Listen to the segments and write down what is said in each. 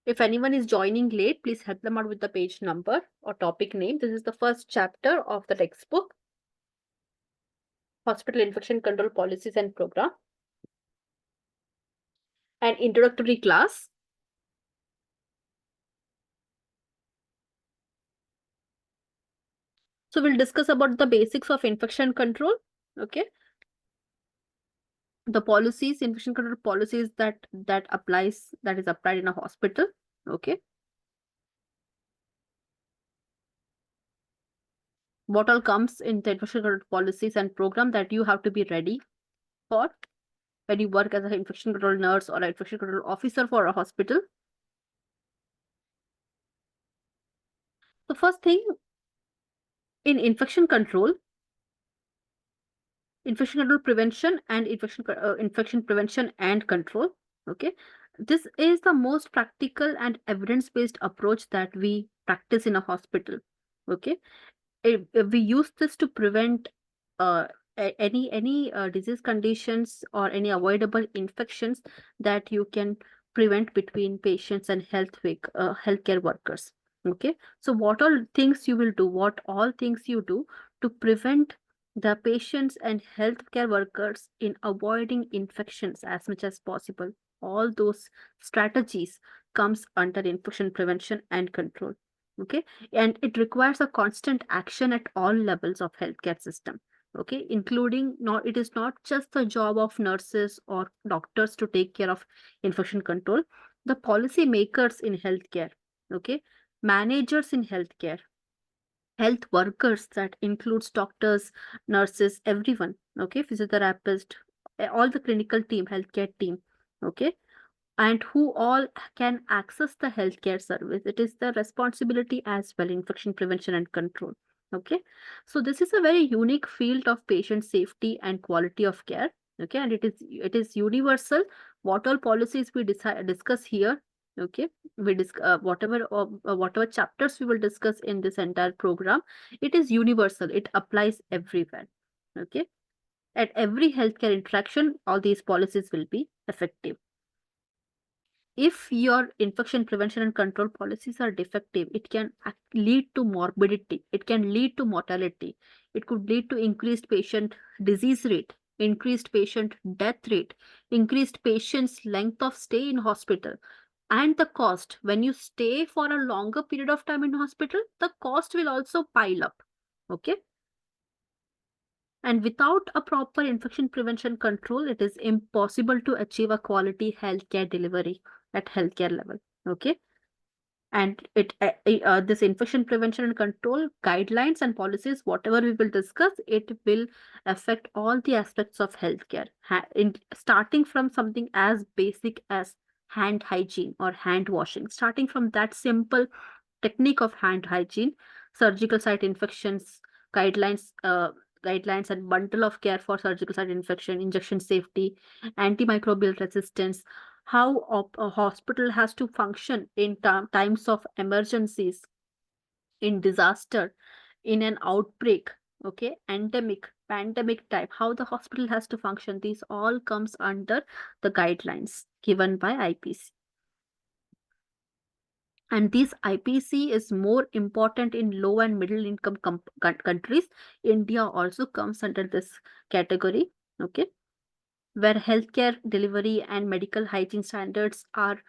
If anyone is joining late, please help them out with the page number or topic name. This is the first chapter of the textbook, Hospital Infection Control Policies and Program, an introductory class. So we'll discuss about the basics of infection control. Okay. The policies, infection control policies that is applied in a hospital. Okay. What all comes in the infection control policies and program that you have to be ready for when you work as an infection control nurse or an infection control officer for a hospital. The first thing in infection control prevention and infection prevention and control. Okay, this is the most practical and evidence based approach that we practice in a hospital. Okay, if we use this to prevent uh, any disease conditions or any avoidable infections that you can prevent between patients and healthcare workers. Okay, so what all things you will do, what all things you do to prevent the patients and healthcare workers in avoiding infections as much as possible, all those strategies comes under infection prevention and control. Okay, and it requires a constant action at all levels of healthcare system. Okay, including, not it is not just the job of nurses or doctors to take care of infection control. The policy makers in healthcare, okay, managers in healthcare, health workers, that includes doctors, nurses, everyone, okay, physiotherapist, all the clinical team, healthcare team, okay, and who all can access the healthcare service. It is the responsibility as well, infection prevention and control. Okay, so this is a very unique field of patient safety and quality of care. Okay, and it is universal. What all policies we discuss here. Okay, whatever chapters we will discuss in this entire program, it is universal. It applies everywhere. Okay, at every healthcare interaction, all these policies will be effective. If your infection prevention and control policies are defective, it can lead to morbidity, it can lead to mortality, it could lead to increased patient disease rate, increased patient death rate, increased patient's length of stay in hospital, and the cost. When you stay for a longer period of time in hospital, the cost will also pile up. Okay, and without a proper infection prevention control, it is impossible to achieve a quality healthcare delivery at healthcare level. Okay, and this infection prevention and control guidelines and policies, whatever we will discuss, it will affect all the aspects of healthcare, starting from something as basic as hand hygiene or hand washing, starting from that simple technique of hand hygiene, surgical site infections, guidelines, guidelines and bundle of care for surgical site infection, injection safety, antimicrobial resistance, how a hospital has to function in times of emergencies, in disaster, in an outbreak, okay, endemic, pandemic type, how the hospital has to function. These all comes under the guidelines given by IPC. And this IPC is more important in low and middle income countries. India also comes under this category, okay, where healthcare delivery and medical hygiene standards are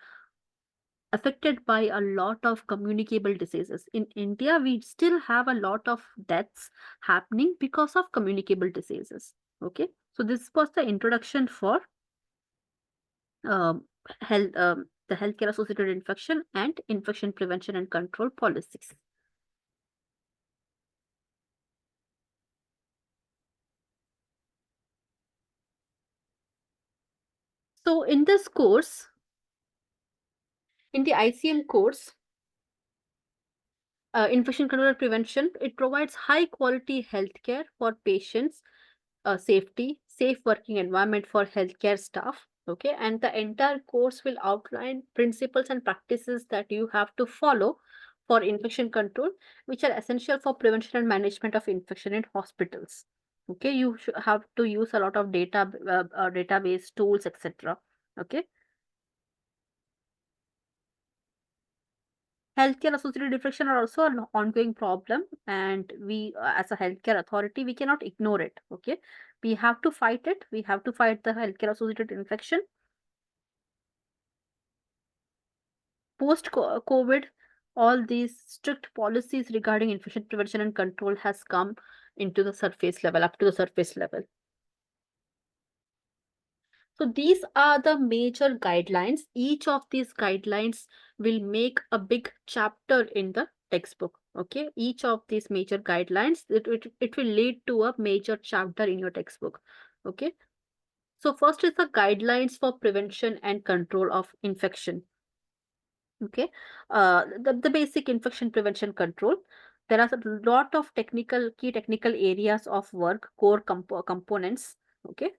affected by a lot of communicable diseases. In India, we still have a lot of deaths happening because of communicable diseases. Okay, so this was the introduction for um, the healthcare associated infection and infection prevention and control policies. So in this course, in the ICM course, infection control and prevention, it provides high quality healthcare for patients, safety, safe working environment for healthcare staff. Okay, and the entire course will outline principles and practices that you have to follow for infection control, which are essential for prevention and management of infection in hospitals. Okay, you have to use a lot of database tools, etc. Okay, Healthcare associated infection are also an ongoing problem, and we, as a healthcare authority, we cannot ignore it. Okay, we have to fight it. We have to fight the healthcare associated infection. Post COVID, all these strict policies regarding infection prevention and control has come into the surface level, up to the surface level. So these are the major guidelines. Each of these guidelines will make a big chapter in the textbook. Okay, each of these major guidelines, it will lead to a major chapter in your textbook. Okay, so first is the guidelines for prevention and control of infection. Okay, the basic infection prevention control. There are a lot of key technical areas of work, core components. Okay,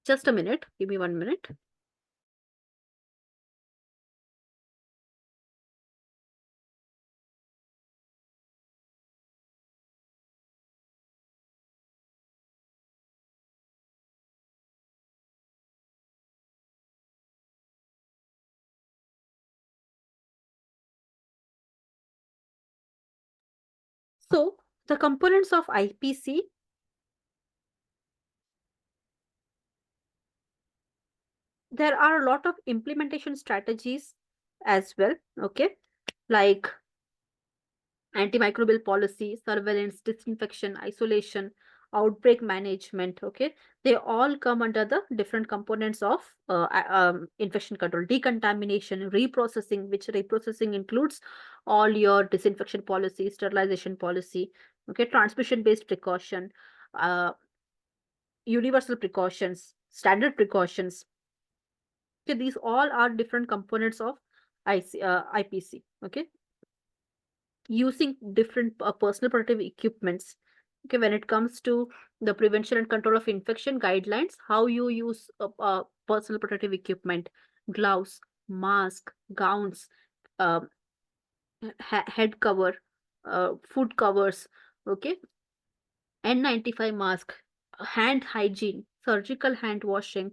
just a minute, give me 1 minute. So the components of IPC, there are a lot of implementation strategies as well. Okay, like antimicrobial policy, surveillance, disinfection, isolation, outbreak management. Okay, they all come under the different components of infection control. Decontamination, reprocessing, which reprocessing includes all your disinfection policy, sterilization policy. Okay, transmission based precaution, uh, universal precautions, standard precautions. Okay, these all are different components of IPC. Okay, using different personal protective equipments. Okay, when it comes to the prevention and control of infection guidelines, how you use personal protective equipment, gloves, mask, gowns, uh, head cover, food covers. Okay, N95 mask, hand hygiene, surgical hand washing.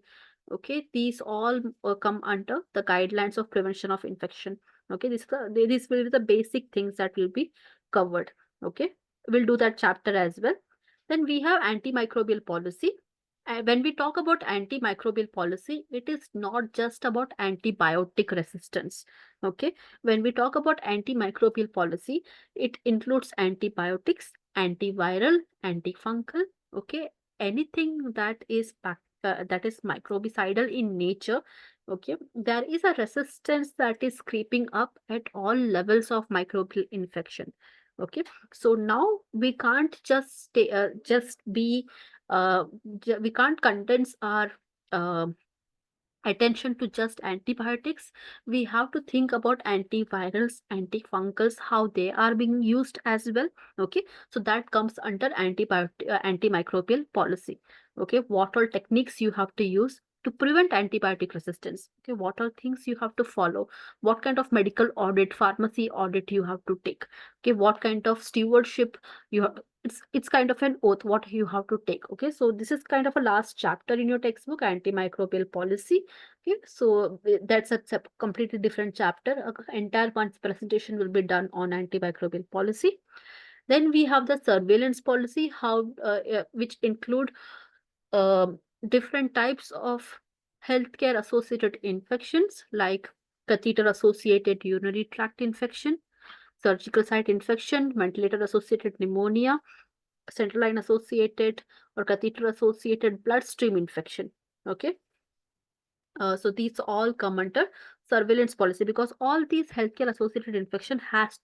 Okay, these all come under the guidelines of prevention of infection. Okay, these will be the basic things that will be covered. Okay, we'll do that chapter as well. Then we have antimicrobial policy. When we talk about antimicrobial policy, it is not just about antibiotic resistance. Okay, when we talk about antimicrobial policy, it includes antibiotics, antiviral, antifungal. Okay, anything that is microbicidal in nature. Okay, there is a resistance that is creeping up at all levels of microbial infection. Okay, so now we can't just stay, just be we can't condense our uh, attention to just antibiotics. We have to think about antivirals, antifungals, how they are being used as well. Okay, so that comes under antimicrobial policy. Okay, what all techniques you have to use to prevent antibiotic resistance. Okay, what are things you have to follow, what kind of medical audit, pharmacy audit you have to take. Okay, what kind of stewardship you have, it's kind of an oath what you have to take. Okay, so this is kind of a last chapter in your textbook, antimicrobial policy. Okay, so that's a completely different chapter. Entire one's presentation will be done on antimicrobial policy. Then we have the surveillance policy, which include um different types of healthcare associated infections like catheter associated urinary tract infection, surgical site infection, ventilator associated pneumonia, central line associated or catheter associated bloodstream infection. Okay, so these all come under surveillance policy, because all these healthcare associated infection has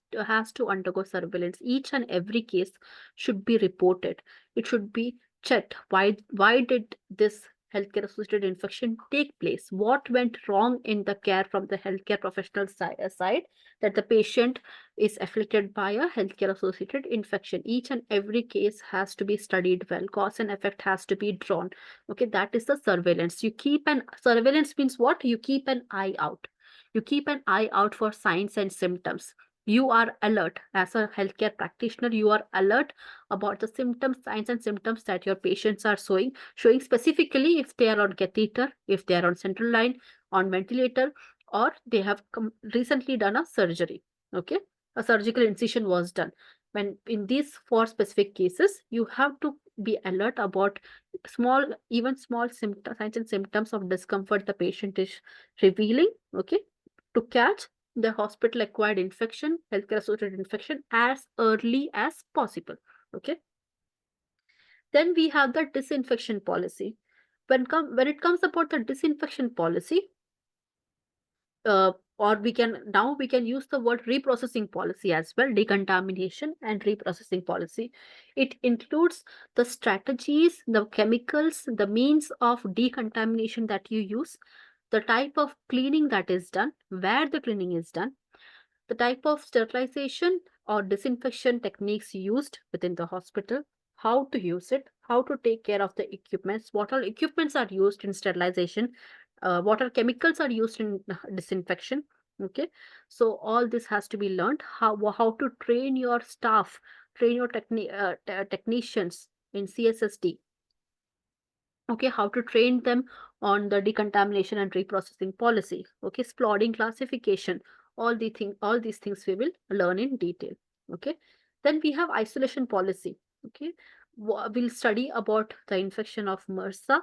to undergo surveillance. Each and every case should be reported. It should be checked. Why did this healthcare associated infection take place? What went wrong in the care from the healthcare professional side that the patient is afflicted by a healthcare associated infection? Each and every case has to be studied well. Cause and effect has to be drawn. Okay, that is the surveillance. Surveillance means what? You keep an eye out. You keep an eye out for signs and symptoms. You are alert as a healthcare practitioner. You are alert about the symptoms, signs and symptoms that your patients are showing specifically if they are on catheter, if they are on central line, on ventilator, or they have recently done a surgery. Okay, a surgical incision was done. When in these four specific cases, you have to be alert about small, even small signs and symptoms of discomfort the patient is revealing. Okay, to catch the hospital acquired infection, healthcare associated infection as early as possible. Okay, then we have the disinfection policy. When it comes about the disinfection policy, or we can use the word reprocessing policy as well, decontamination and reprocessing policy. It includes the strategies, the chemicals, the means of decontamination that you use, the type of cleaning that is done, where the cleaning is done, the type of sterilization or disinfection techniques used within the hospital, how to use it, how to take care of the equipments, what all equipments are used in sterilization, what are chemicals are used in disinfection. Okay, so all this has to be learned. How to train your staff, train your technicians in CSSD. Okay, how to train them on the decontamination and reprocessing policy. Okay, splotting classification, all these things we will learn in detail. Okay, then we have isolation policy. Okay, we'll study about the infection of MRSA,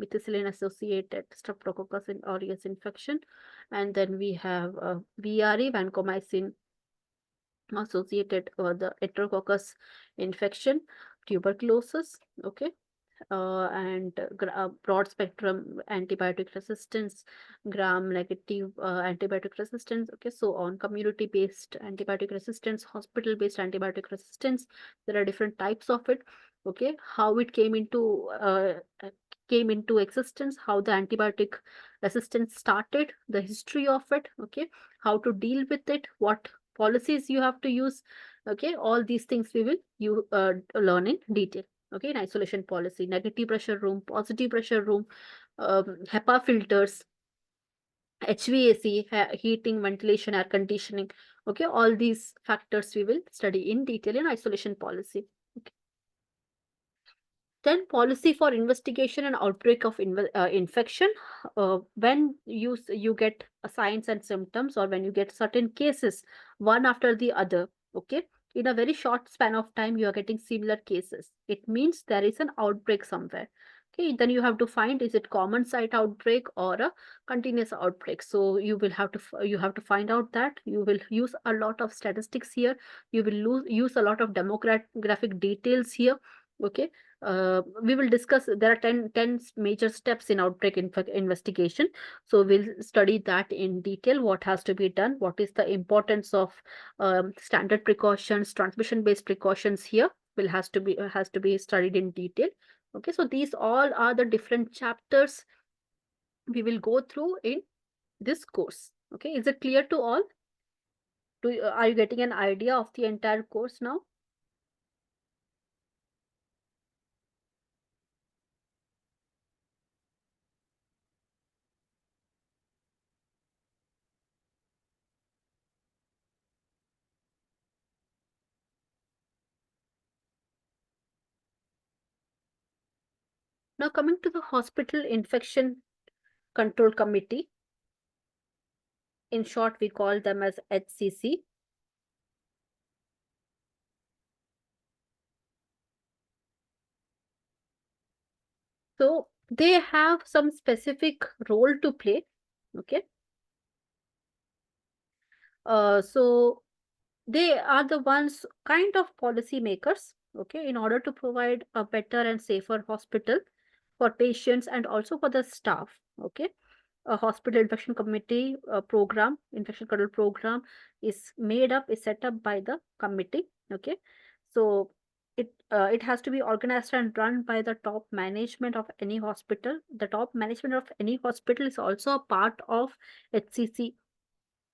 methicillin associated streptococcus aureus infection, and then we have VRE, vancomycin associated the enterococcus infection, tuberculosis. Okay, and broad spectrum antibiotic resistance, gram negative antibiotic resistance. Okay, so on community based antibiotic resistance, hospital based antibiotic resistance, there are different types of it. Okay, how it came into existence, how the antibiotic resistance started, the history of it. Okay, how to deal with it, what policies you have to use. Okay, all these things we will you learn in detail. Okay, in isolation policy, negative pressure room, positive pressure room, HEPA filters, HVAC, heating, ventilation, air conditioning. Okay, all these factors we will study in detail in isolation policy. Okay. Then policy for investigation and outbreak of infection. When you get signs and symptoms, or when you get certain cases one after the other, okay, in a very short span of time you are getting similar cases, it means there is an outbreak somewhere. Okay, then you have to find, is it common site outbreak or a continuous outbreak. So you have to find out that. You will use a lot of statistics here. You will use a lot of demographic details here. Okay, we will discuss. There are 10 major steps in outbreak investigation. So we'll study that in detail, what has to be done, what is the importance of standard precautions, transmission based precautions here will has to be studied in detail. Okay, so these all are the different chapters we will go through in this course. Okay, is it clear to all? Are you getting an idea of the entire course now? Now coming to the hospital infection control committee. In short, we call them as HCC. So they have some specific role to play. Okay. So they are the ones kind of policy makers. Okay, in order to provide a better and safer hospital for patients and also for the staff. Okay, a hospital infection committee program, infection control program is set up by the committee. Okay, so it has to be organized and run by the top management of any hospital. The top management of any hospital is also a part of HCC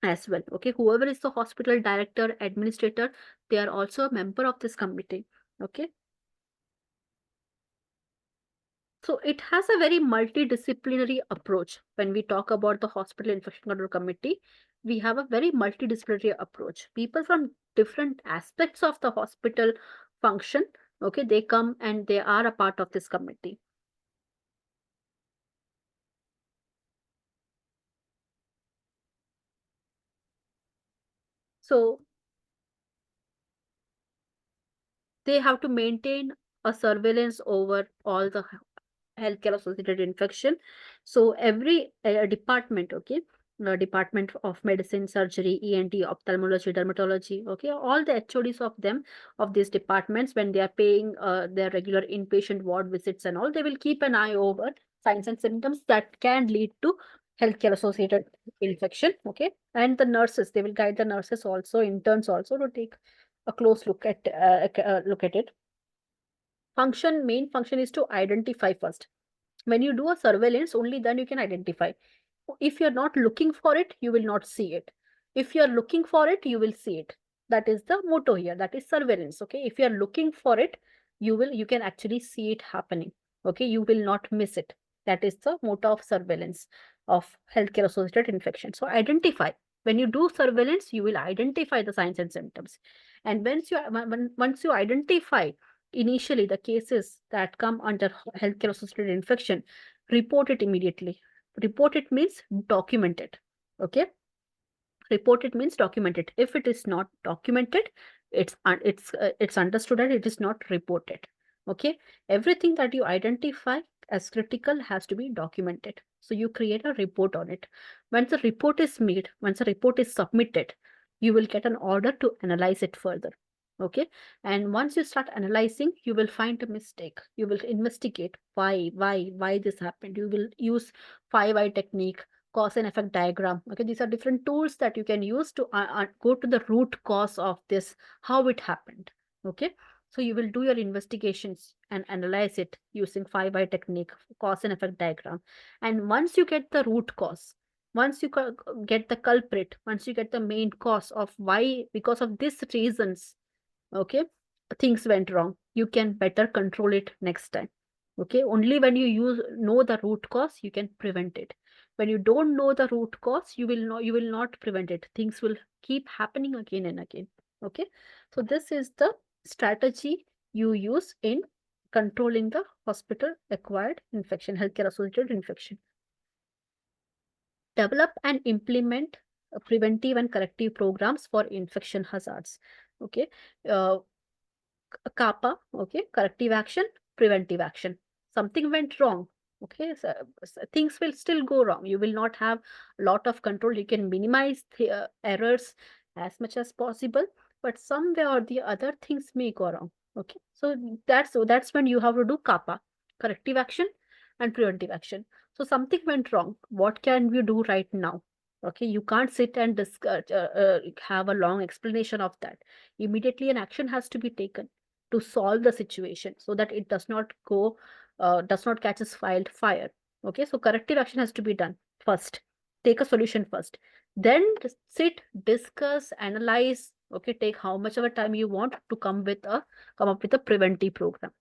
as well. Okay, whoever is the hospital director, administrator, they are also a member of this committee. Okay, so it has a very multidisciplinary approach. When we talk about the Hospital Infection Control Committee, we have a very multidisciplinary approach. People from different aspects of the hospital function, okay, they come and they are a part of this committee. So they have to maintain a surveillance over all the healthcare associated infection. So every department, okay, department of medicine, surgery, ENT, ophthalmology, dermatology, okay, all the HODs of them, of these departments, when they are paying their regular inpatient ward visits and all, they will keep an eye over signs and symptoms that can lead to healthcare associated infection, okay. And the nurses, they will guide the nurses also, interns also, to take a close look at it. Main function is to identify first. When you do a surveillance, only then you can identify. If you're not looking for it, you will not see it. If you're looking for it, you will see it. That is the motto here. That is surveillance. Okay. If you're looking for it, you can actually see it happening. Okay. You will not miss it. That is the motto of surveillance of healthcare associated infection. So identify. When you do surveillance, you will identify the signs and symptoms. And once you identify initially the cases that come under healthcare associated infection, report it immediately. Report it means document it. Okay. Report it means document it. If it is not documented, it's understood that it is not reported. Okay. Everything that you identify as critical has to be documented. So you create a report on it. Once the report is made, once the report is submitted, you will get an order to analyze it further. Okay. And once you start analyzing, you will find a mistake. You will investigate why this happened. You will use 5 eye technique, cause and effect diagram. Okay, these are different tools that you can use to go to the root cause of this, how it happened. Okay, so you will do your investigations and analyze it using 5 eye technique, cause and effect diagram. And once you get the root cause, once you get the culprit, once you get the main cause of why, because of these reasons, okay, things went wrong, you can better control it next time. Okay, only when you know the root cause, you can prevent it. When you don't know the root cause, you will not prevent it. Things will keep happening again and again. Okay, so this is the strategy you use in controlling the hospital acquired infection, healthcare associated infection. Develop and implement preventive and corrective programs for infection hazards. Okay, uh, kappa, okay, corrective action, preventive action. Something went wrong, okay, so things will still go wrong. You will not have a lot of control. You can minimize the errors as much as possible, but somewhere or the other things may go wrong. Okay, so that's when you have to do kappa, corrective action and preventive action. So something went wrong. What can we do right now? Okay, you can't sit and have a long explanation of that. Immediately an action has to be taken to solve the situation so that it does not catch its fire. Okay, so corrective action has to be done first. Take a solution first, then sit, discuss, analyze. Okay, take how much of a time you want to come up with a preventive program.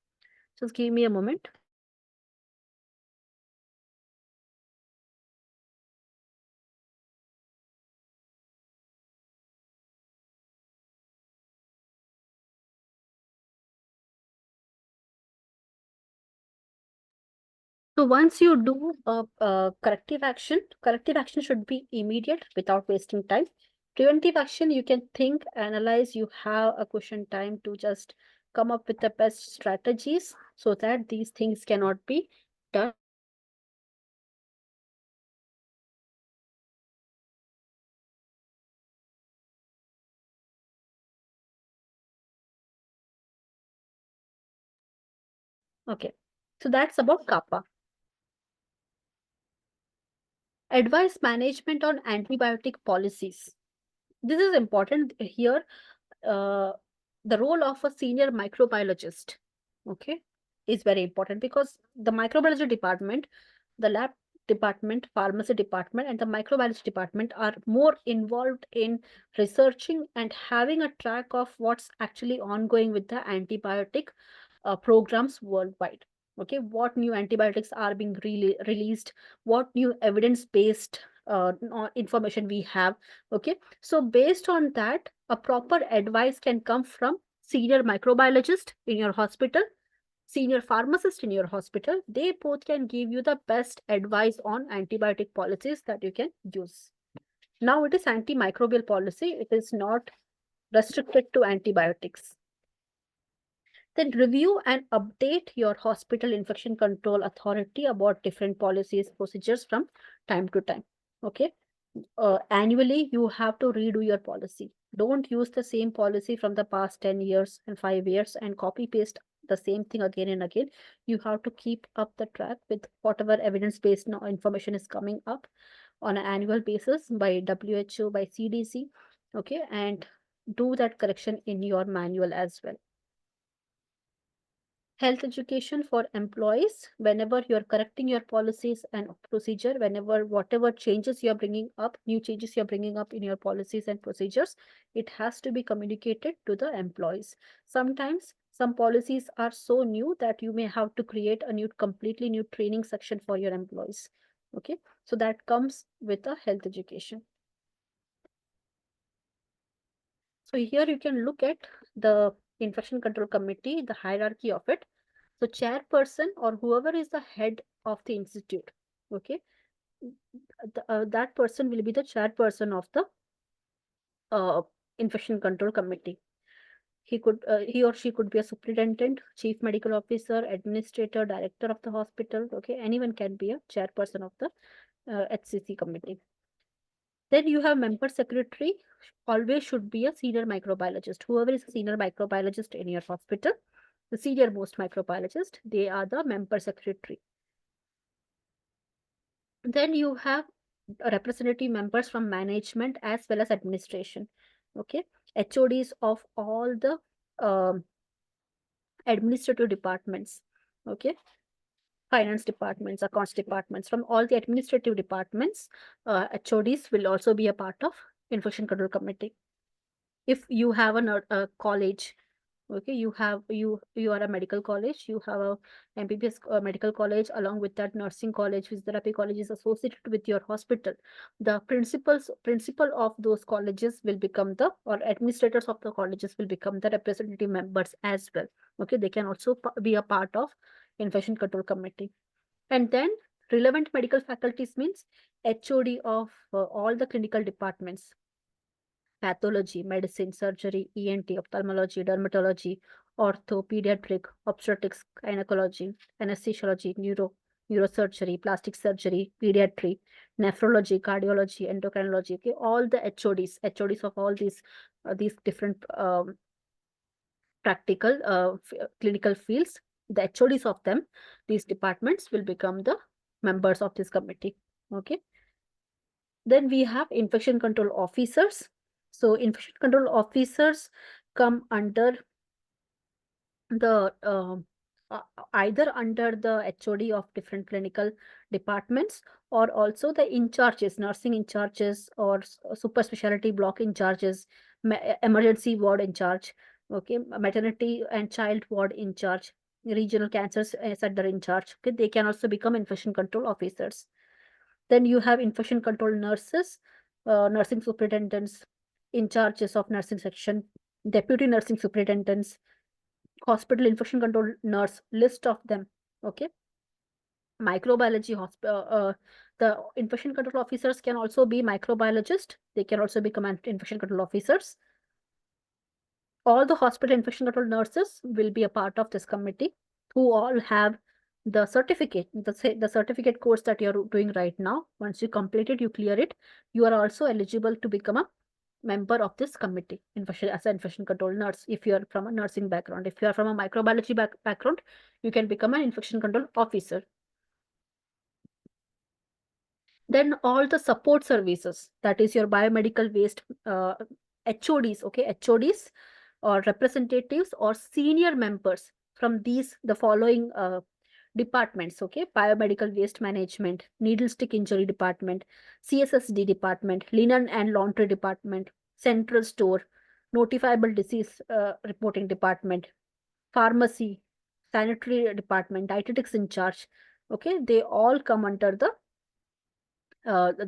Just give me a moment. So once you do a corrective action should be immediate without wasting time. Preventive action, you can think, analyze, you have a cushion time to just come up with the best strategies so that these things cannot be done. Okay, so that's about kappa. Advice management on antibiotic policies. This is important here. uh, the role of a senior microbiologist, okay, is very important, because the microbiology department, the lab department, pharmacy department, and the microbiology department are more involved in researching and having a track of what's actually ongoing with the antibiotic programs worldwide. Okay, what new antibiotics are being released, what new evidence based information we have. Okay, so based on that, a proper advice can come from senior microbiologist in your hospital, senior pharmacist in your hospital. They both can give you the best advice on antibiotic policies that you can use. Now it is antimicrobial policy. It is not restricted to antibiotics. Then review and update your hospital infection control authority about different policies, procedures from time to time. Okay. Annually, you have to redo your policy. Don't use the same policy from the past 10 years and 5 years and copy paste the same thing again and again. You have to keep up the track with whatever evidence based information is coming up on an annual basis by WHO, by CDC. Okay. And do that correction in your manual as well. Health education for employees. Whenever you're correcting your policies and procedure, whenever whatever changes you're bringing up, new changes you're bringing up in your policies and procedures, it has to be communicated to the employees. Sometimes some policies are so new that you may have to create a new, completely new training section for your employees. Okay, so that comes with a health education. So here you can look at the infection control committee, the hierarchy of it. So chairperson or whoever is the head of the institute, okay, that person will be the chairperson of the uh, infection control committee. He or she could be a superintendent, chief medical officer, administrator, director of the hospital. Okay, anyone can be a chairperson of the HCC committee. Then you have member secretary. Always should be a senior microbiologist. Whoever is a senior microbiologist in your hospital, the senior most microbiologist, they are the member secretary. Then you have representative members from management as well as administration. Okay, HODs of all the um, administrative departments. Okay, finance departments, accounts departments, from all the administrative departments, HODs will also be a part of infection control committee. If you have a college, okay, you are a medical college, you have a MBBS medical college, along with that nursing college, physiotherapy college is associated with your hospital. The principal of those colleges will become the, or administrators of the colleges will become the representative members as well. Okay, they can also be a part of infection control committee. And then relevant medical faculties means HOD of all the clinical departments: pathology, medicine, surgery, ENT, ophthalmology, dermatology, ortho, pediatric, obstetrics, gynecology, anesthesiology, neurosurgery, plastic surgery, pediatry, nephrology, cardiology, endocrinology. Okay, all the HODs of all these different practical clinical fields, the HODs of them, these departments will become the members of this committee. Okay. Then we have infection control officers. So infection control officers come under the either under the HOD of different clinical departments, or also the in charges, nursing in charges, or super specialty block in charges, emergency ward in charge, okay, maternity and child ward in charge, regional cancer center in charge. Okay, they can also become infection control officers. Then you have infection control nurses, nursing superintendents, in charges of nursing section, deputy nursing superintendents, hospital infection control nurse, list of them. Okay, microbiology the infection control officers can also be microbiologist. They can also become infection control officers. All the hospital infection control nurses will be a part of this committee, who all have the certificate, the certificate course that you're doing right now. Once you complete it, you clear it, you are also eligible to become a member of this committee, as an infection control nurse. If you are from a nursing background, if you are from a microbiology background, you can become an infection control officer. Then all the support services, that is your biomedical waste HODs, okay, HODs or representatives or senior members from the following departments, okay, biomedical waste management, needle stick injury department, CSSD department, linen and laundry department, central store, notifiable disease reporting department, pharmacy, sanitary department, dietetics in charge. Okay, they all come under the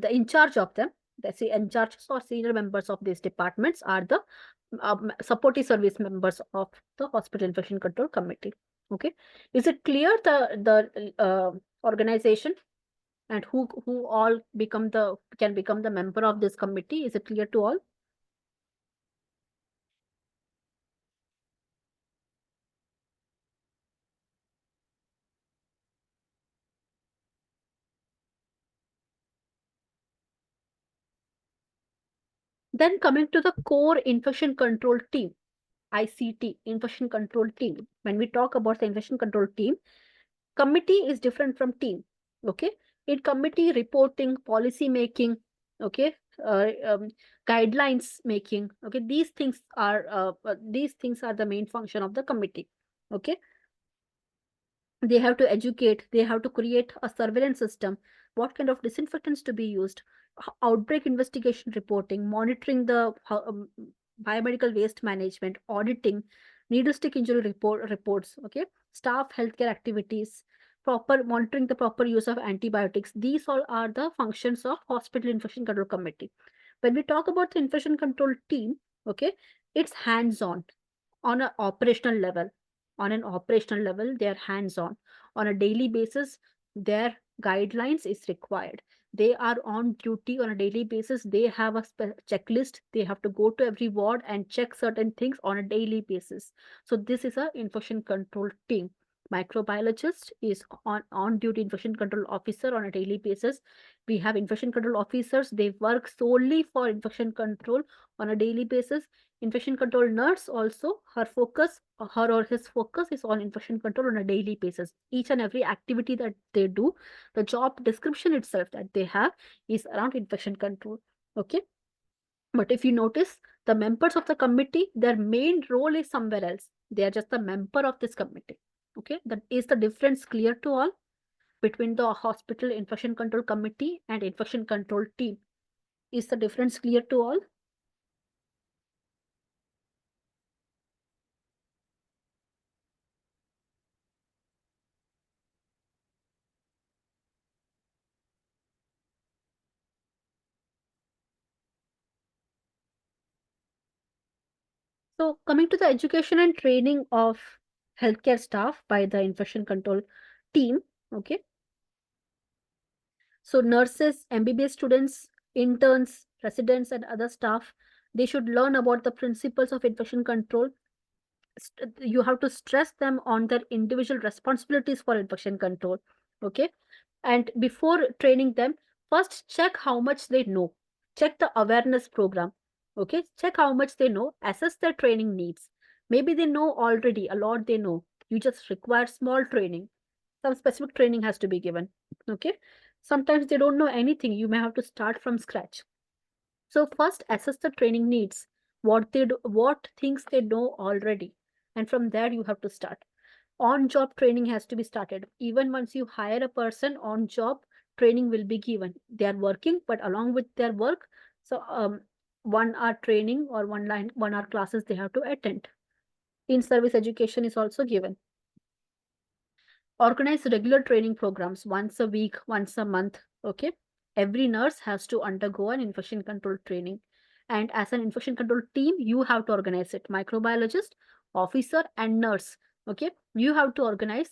in charge of them. The in charges or senior members of these departments are the supportive service members of the hospital infection control committee. Okay, is it clear the organization and who all can become the member of this committee? Is it clear to all? Then coming to the core infection control team, ICT, infection control team. When we talk about the infection control team, committee is different from team. Okay, in committee, reporting, policy making, okay, uh, um, guidelines making. Okay, these things are the main function of the committee. Okay, they have to educate, they have to create a surveillance system, what kind of disinfectants to be used, outbreak investigation reporting, monitoring the biomedical waste management, auditing, needle stick injury reports, okay, staff healthcare activities, proper monitoring the proper use of antibiotics. These all are the functions of hospital infection control committee. When we talk about the infection control team, okay, it's hands on an operational level. On an operational level, they are hands on a daily basis. Their guidelines is required. They are on duty on a daily basis. They have a checklist. They have to go to every ward and check certain things on a daily basis. So this is a infection control team. Microbiologist is on duty infection control officer on a daily basis. We have infection control officers. They work solely for infection control on a daily basis. Infection control nurse also, her or his focus is on infection control on a daily basis. Each and every activity that they do, the job description itself that they have is around infection control. Okay, but if you notice, the members of the committee, their main role is somewhere else. They are just the member of this committee. Okay, that is the difference clear to all between the hospital infection control committee and infection control team? Is the difference clear to all? So, coming to the education and training of healthcare staff by the infection control team, okay. So, nurses, MBBS students, interns, residents, and other staff, they should learn about the principles of infection control. You have to stress them on their individual responsibilities for infection control. Okay, and before training them, first check how much they know. Check the awareness program. Okay, check how much they know, assess their training needs. Maybe they know already a lot, they know, you just require small training. Some specific training has to be given. Okay, sometimes they don't know anything, you may have to start from scratch. So first assess the training needs, what things they know already, and from there you have to start. On job training has to be started. Even once you hire a person, on job training will be given. They are working, but along with their work, so 1 hour training or 1 hour classes they have to attend. In service education is also given. Organize regular training programs once a week, once a month. Okay, every nurse has to undergo an infection control training, and as an infection control team you have to organize it. Microbiologist, officer, and nurse. Okay, you have to organize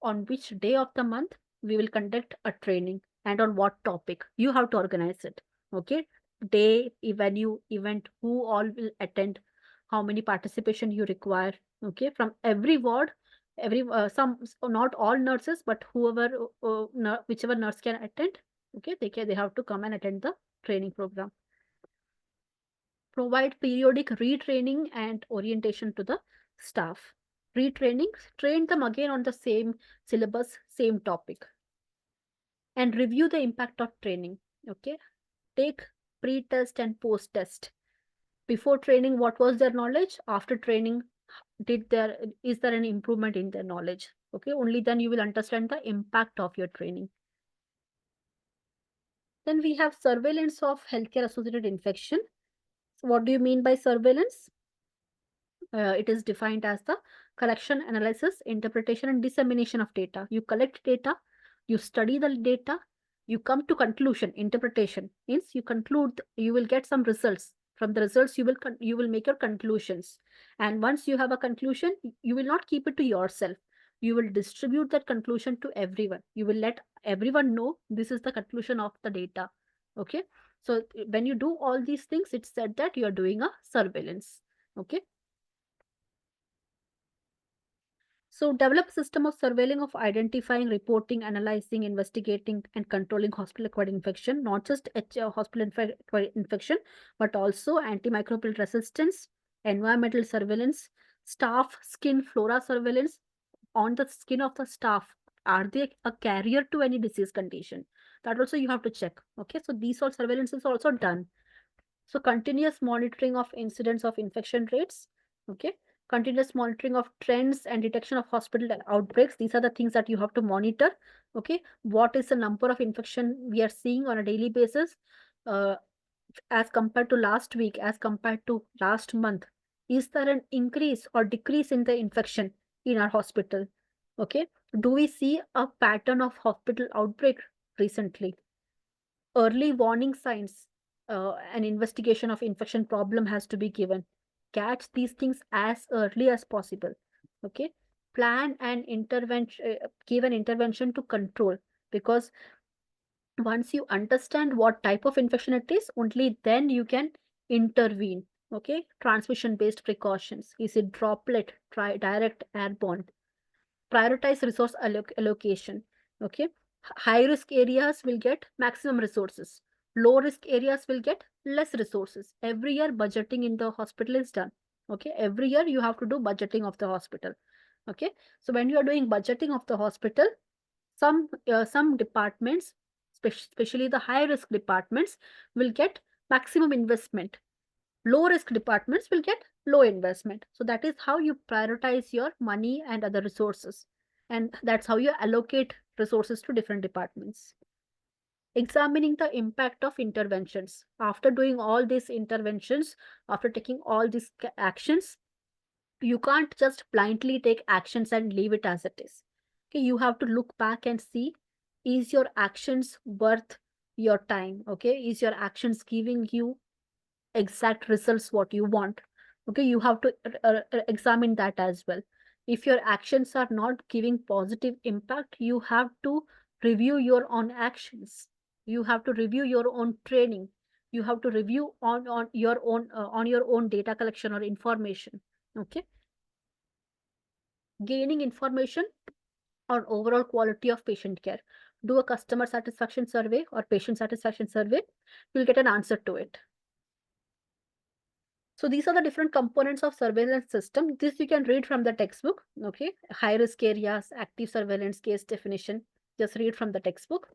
on which day of the month we will conduct a training and on what topic you have to organize it. Okay, day, venue, event, who all will attend, how many participation you require. Okay, from every ward, every not all nurses, but whoever whichever nurse can attend. Okay, they have to come and attend the training program. Provide periodic retraining and orientation to the staff. Retraining, train them again on the same syllabus, same topic, and review the impact of training. Okay, take pre-test and post-test. Before training, what was their knowledge? After training, did there is there any improvement in their knowledge? Okay, only then you will understand the impact of your training. Then we have surveillance of healthcare associated infection. So what do you mean by surveillance? It is defined as the collection, analysis, interpretation, and dissemination of data. You collect data, you study the data, you come to conclusion. Interpretation means you conclude, you will get some results. From the results, you will make your conclusions. And once you have a conclusion, you will not keep it to yourself. You will distribute that conclusion to everyone. You will let everyone know this is the conclusion of the data. Okay. So when you do all these things, it's said that you are doing a surveillance. Okay. So develop a system of surveilling, of identifying, reporting, analyzing, investigating, and controlling hospital-acquired infection, not just hospital-acquired infection, but also antimicrobial resistance, environmental surveillance, staff skin flora surveillance on the skin of the staff. Are they a carrier to any disease condition? That also you have to check. Okay, so these all surveillance is also done. So continuous monitoring of incidents of infection rates, okay, continuous monitoring of trends and detection of hospital outbreaks. These are the things that you have to monitor. Okay, what is the number of infection we are seeing on a daily basis, uh, as compared to last week, as compared to last month? Is there an increase or decrease in the infection in our hospital? Okay, do we see a pattern of hospital outbreak recently? Early warning signs, an investigation of infection problem has to be given. Catch these things as early as possible. Okay, plan an intervention, give an intervention to control, because once you understand what type of infection it is, only then you can intervene. Okay, transmission based precautions. Is it droplet, direct, airborne? Prioritize resource allocation. Okay, high risk areas will get maximum resources, low risk areas will get less resources. Every year budgeting in the hospital is done. Okay, every year you have to do budgeting of the hospital. Okay, so when you are doing budgeting of the hospital, some departments, especially the high risk departments, will get maximum investment. Low risk departments will get low investment. So that is how you prioritize your money and other resources. And that's how you allocate resources to different departments. Examining the impact of interventions. After doing all these interventions, after taking all these actions, you can't just blindly take actions and leave it as it is. Okay, you have to look back and see, is your actions worth your time? Okay, is your actions giving you exact results what you want? Okay, you have to examine that as well. If your actions are not giving positive impact, you have to review your own actions. You have to review your own training. You have to review on your own data collection or information. Okay, gaining information on overall quality of patient care. Do a customer satisfaction survey or patient satisfaction survey. You'll get an answer to it. So these are the different components of surveillance system. This you can read from the textbook. Okay, high risk areas, active surveillance case definition. Just read from the textbook.